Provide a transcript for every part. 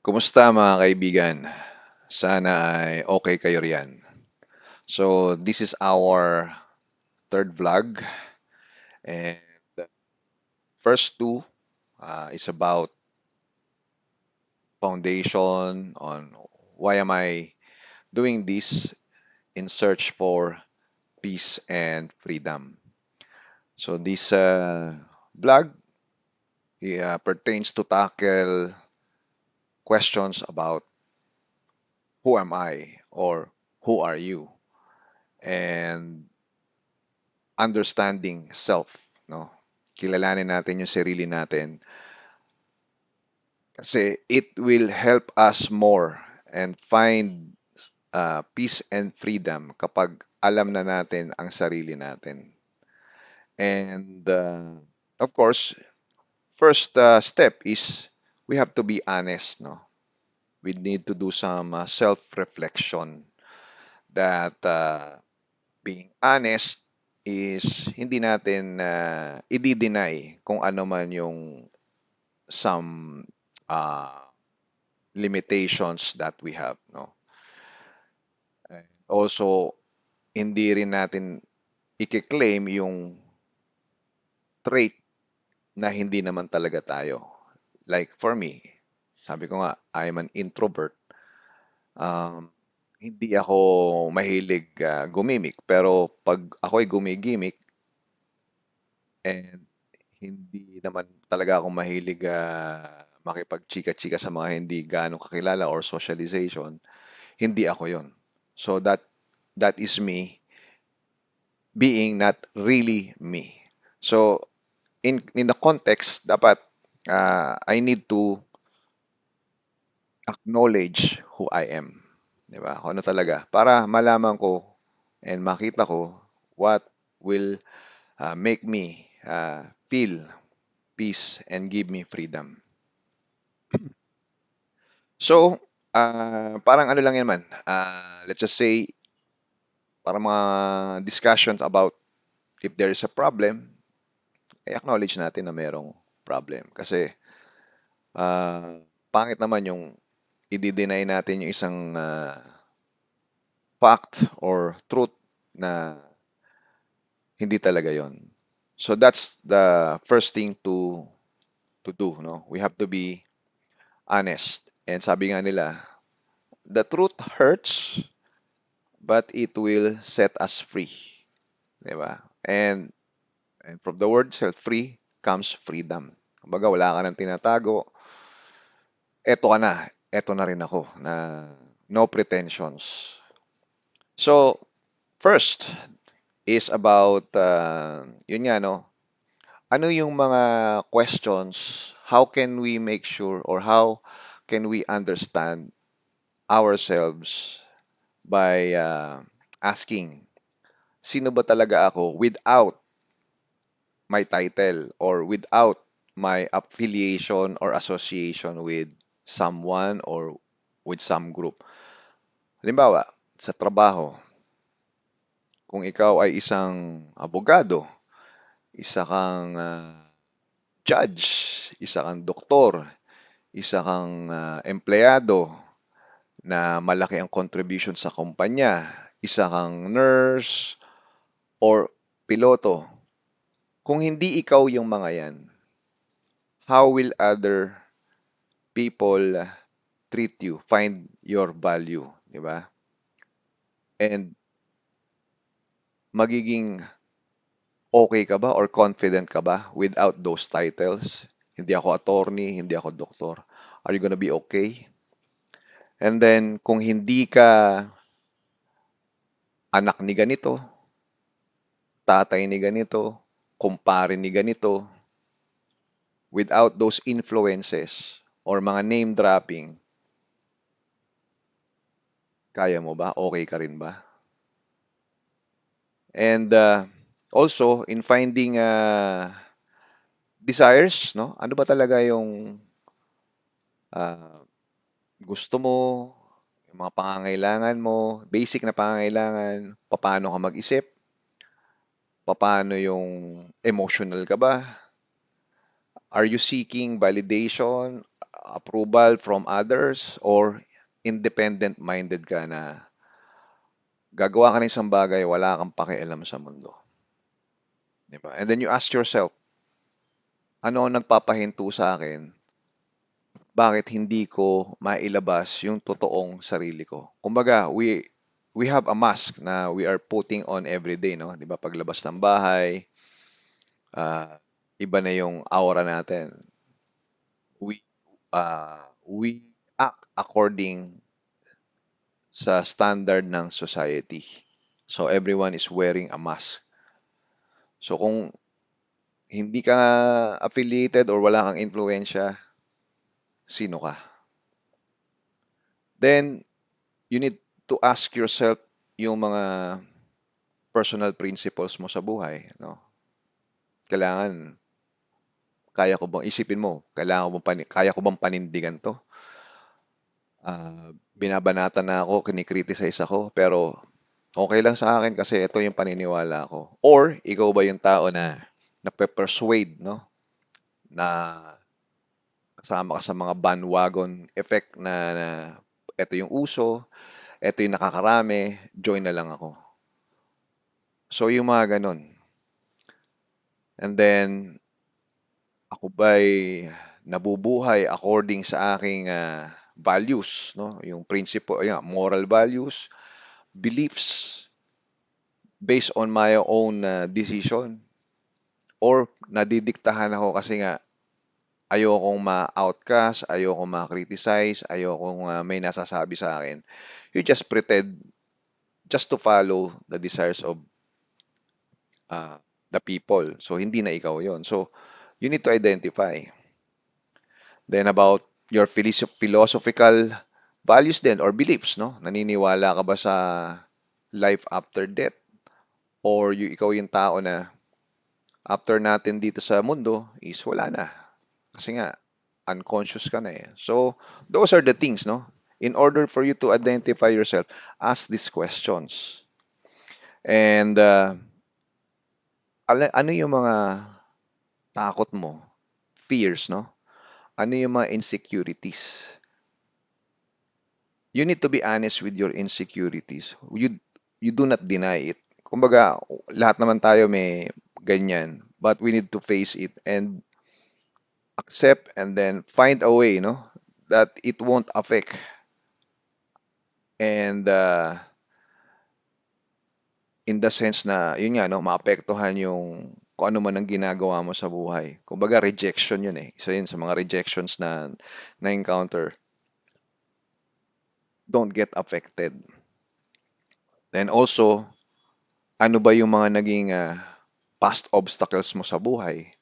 Kumusta mga kaibigan? Sana ay okay kayo riyan. So, this is our third vlog and the first two is about foundation on why am I doing this in search for peace and freedom. So, this vlog pertains to tackle questions about who am I or who are you and understanding self, no? Kilalanin natin yung sarili natin kasi it will help us more and find peace and freedom kapag alam na natin ang sarili natin. And of course, first step is we have to be honest, no? We need to do some self-reflection that being honest is hindi natin i-deny kung ano man yung some uh, limitations that we have, no? And also, hindi rin natin i-claim yung trait na hindi naman talaga tayo. Like for me, sabi ko nga, I'm an introvert. Um, hindi ako mahilig gumimik. Pero pag ako'y gumigimik and hindi naman talaga ako mahilig makipagchika-chika sa mga hindi gaano kakilala or socialization, hindi ako yon. So that is me being not really me. So in the context, dapat I need to acknowledge who I am. 'Di ba? Kung ano talaga. Para malaman ko and makita ko what will make me feel peace and give me freedom. So, parang ano lang yan man. Let's just say, para mga discussions about if there is a problem, i-acknowledge natin na merong problem. Kasi, pangit naman yung i-deny natin yung isang fact or truth na hindi talaga yon. So that's the first thing to do, no? We have to be honest. And sabi nga nila, the truth hurts, but it will set us free. 'Di ba? And from the word self free comes freedom. Kumbaga wala ka nang tinatago, eto ka na, eto na rin ako na no pretensions. So, first is about yun nga no, ano yung mga questions, how can we make sure or how can we understand ourselves by asking, sino ba talaga ako without my title or without my affiliation or association with someone or with some group. Halimbawa, sa trabaho, kung ikaw ay isang abogado, isa kang judge, isa kang doktor, isa kang empleyado na malaki ang contribution sa kumpanya, isa kang nurse or piloto, kung hindi ikaw yung mga yan, how will other people treat you, find your value, di ba? And magiging okay ka ba or confident ka ba without those titles? Hindi ako attorney, hindi ako doktor. Are you gonna be okay? And then, kung hindi ka anak ni ganito, tatay ni ganito, kumpare ni ganito, without those influences or mga name dropping, kaya mo ba? Okay ka rin ba? And also, in finding desires, no? Ano ba talaga yung ah, gusto mo, yung mga pangangailangan mo, basic na pangangailangan, paano ka mag-isip, paano yung emotional ka ba, are you seeking validation, approval from others, or independent-minded ka na gagawa ka ng isang bagay, wala kang pakialam sa mundo. Di ba? And then you ask yourself, ano ang nagpapahinto sa akin? Bakit hindi ko mailabas yung totoong sarili ko? Kumbaga, we have a mask na we are putting on every day, no? 'Di ba? Paglabas ng bahay, iba na yung aura natin. We act according sa standard ng society. So everyone is wearing a mask. So kung hindi ka affiliated or wala kang influensya, sino ka? Then you need to ask yourself yung mga personal principles mo sa buhay, no? Kailangan, kaya ko bang isipin mo, kaya ko bang panindigan 'to? Binabanatan na ako, kinikriticize ako, pero okay lang sa akin kasi ito yung paniniwala ko. Or ikaw ba yung tao na nape-persuade, no? Na kasama ka sa mga bandwagon effect na ito yung uso, ito yung nakakarami, join na lang ako. So yung mga ganun. And then ako ba'y nabubuhay according sa aking values, no? Yung principle, ayun, moral values, beliefs based on my own decision, or nadidiktahan ako kasi nga ayokong ma-outcast, ayokong ma-criticize, ayokong may nasasabi sa akin. You just pretend just to follow the desires of uh, the people. So hindi na ikaw 'yon. So you need to identify. Then about your philosophical values then or beliefs, no? Naniniwala ka ba sa life after death? Or ikaw yung tao na after natin dito sa mundo is wala na. Kasi nga, unconscious ka na eh. So, those are the things, no? In order for you to identify yourself, ask these questions. And ano yung mga takot mo? Fears, no? Ano yung mga insecurities? You need to be honest with your insecurities. You do not deny it. Kumbaga, lahat naman tayo may ganyan, but we need to face it and accept and then find a way, no, that it won't affect and in the sense na yun nga, no, maapektuhan yung kung ano man ang ginagawa mo sa buhay. Kumbaga rejection yun eh. Isa yun sa mga rejections na encounter. Don't get affected. Then also, ano ba yung mga naging past obstacles mo sa buhay?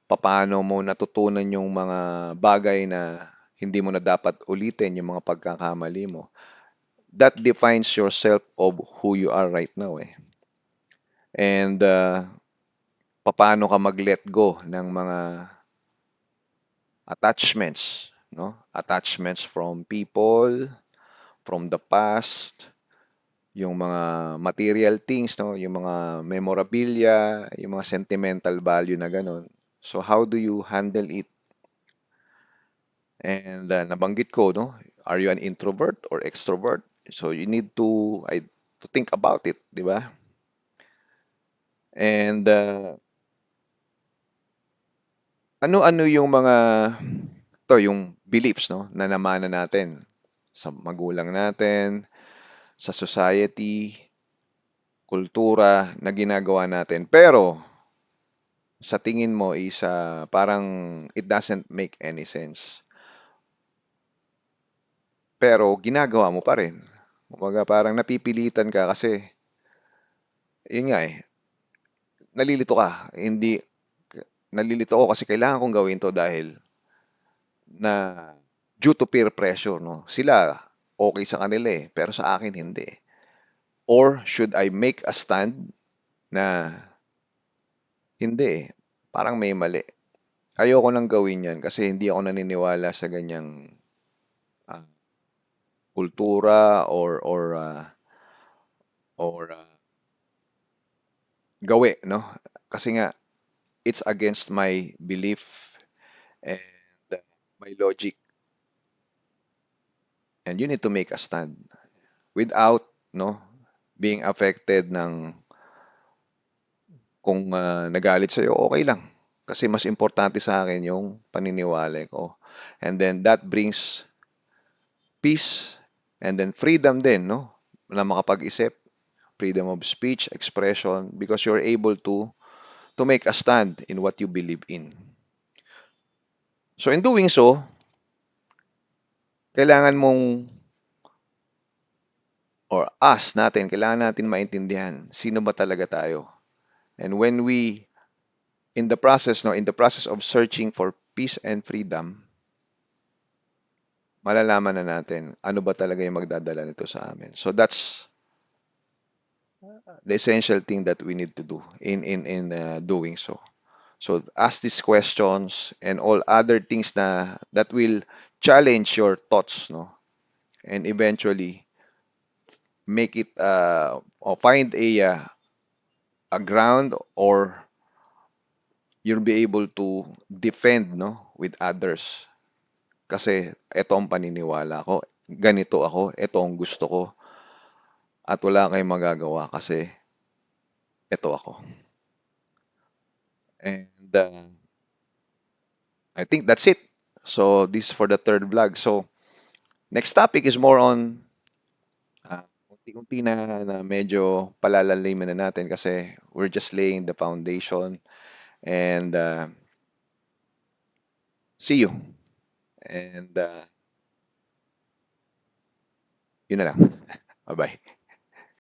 Paano mo natutunan yung mga bagay na hindi mo na dapat ulitin, yung mga pagkakamali mo? That defines yourself of who you are right now eh. And paano ka mag-let go ng mga attachments, no? Attachments from people, from the past, yung mga material things, no? Yung mga memorabilia, yung mga sentimental value na ganun. So how do you handle it? And nabanggit ko, no? Are you an introvert or extrovert? So you need to think about it, di ba? And ano-ano yung mga yung beliefs, no, na namana natin sa magulang natin, sa society, kultura na ginagawa natin. Pero sa tingin mo is parang it doesn't make any sense. Pero ginagawa mo pa rin. Kumbaga parang napipilitan ka kasi yun nga eh, nalilito ka. Nalilito ako kasi kailangan kong gawin to dahil na due to peer pressure, no? Sila okay sa kanila eh, pero sa akin hindi. Or should I make a stand na hindi eh, parang may mali. Ayoko nang gawin yan kasi hindi ako naniniwala sa ganyang ah, kultura or gawi, no? Kasi nga it's against my belief and my logic. and you need to make a stand without, no, being affected ng kung nagalit sa'yo, okay lang. Kasi mas importante sa akin yung paniniwala ko. And then that brings peace and then freedom din, no? Na makapag-isip, freedom of speech, expression, because you're able to make a stand in what you believe in. So in doing so, kailangan mong or us natin, kailangan natin maintindihan sino ba talaga tayo. And when we in the process, no, in the process of searching for peace and freedom, malalaman na natin ano ba talaga yung magdadala nito sa amin. So that's the essential thing that we need to do in doing so. So ask these questions and all other things na that will challenge your thoughts, no, and eventually make it or find a ground or you'll be able to defend, no, with others. Kasi ito ang paniniwala ko, ganito ako, ito ang gusto ko, at wala kayong magagawa kasi ito ako. And I think that's it. So this is for the third vlog. So next topic is more on unti-unti na medyo palalalimin na natin kasi we're just laying the foundation and see you. And yun na lang. Bye-bye.